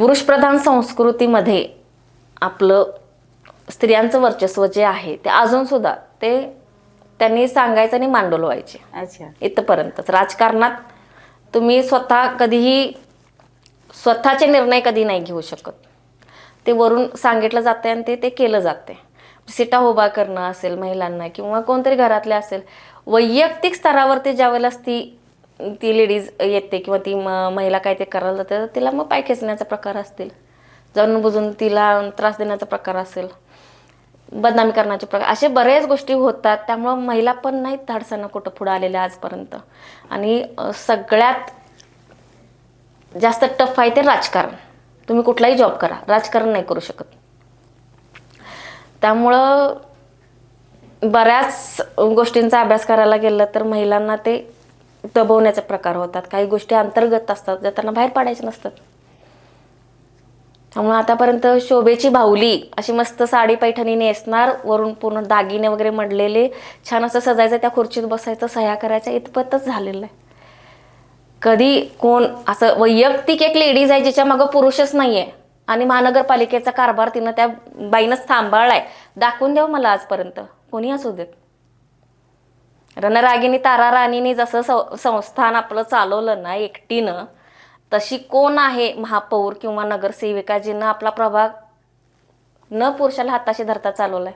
पुरुषप्रधान संस्कृतीमध्ये आपलं स्त्रियांचं वर्चस्व जे आहे ते अजून सुद्धा ते त्यांनी सांगायचं आणि मांडोलवायचे. अच्छा. इथपर्यंतच. राजकारणात तुम्ही स्वतः कधीही स्वतःचे निर्णय कधी नाही घेऊ शकत. ते वरून सांगितलं जाते आणि ते केलं जाते. सीटा उभा करणं असेल महिलांना किंवा कोणतरी घरातले असेल, वैयक्तिक स्तरावरती ज्यावेळेलाच ती लेडीज येते किंवा ती महिला काय ते करायला जाते, तर तिला मग पाय खेचण्याचा प्रकार असतील, जाणून बुजून तिला त्रास देण्याचा प्रकार असेल, बदनामी करण्याचे प्रकार, असे बरेच गोष्टी होतात. त्यामुळं महिला पण नाहीत धाडसानं कुठं पुढं आलेल्या आजपर्यंत. आणि सगळ्यात जास्त टफ आहे ते राजकारण. तुम्ही कुठलाही जॉब करा, राजकारण नाही करू शकत. त्यामुळं बऱ्याच गोष्टींचा अभ्यास करायला गेलं तर महिलांना ते दबवण्याचे प्रकार होतात. काही गोष्टी अंतर्गत असतात ज्या त्यांना बाहेर पाडायच्या नसतात. त्यामुळे आतापर्यंत शोभेची बाहुली अशी मस्त साडी पैठणी नेसणार, वरून पूर्ण दागिने वगैरे मडलेले, छान असं सजायचं, त्या खुर्चीत बसायचं, सह्या करायच्या, इतपतच झालेलं आहे. कधी कोण असं वैयक्तिक एक लेडीज आहे जिच्या मागं पुरुषच नाही आहे आणि महानगरपालिकेचा कारभार तिनं त्या बाईनंच सांभाळलाय, दाखवून द्यावं मला आजपर्यंत, कोणी असू देत. रणरागिणी तारा राणीने जसं संस्थान आपलं चालवलं ना एकटीनं, तशी कोण आहे महापौर किंवा नगरसेविका जिनं आपला प्रभाग न पुरुषाला हाताशी धरता चालवलाय?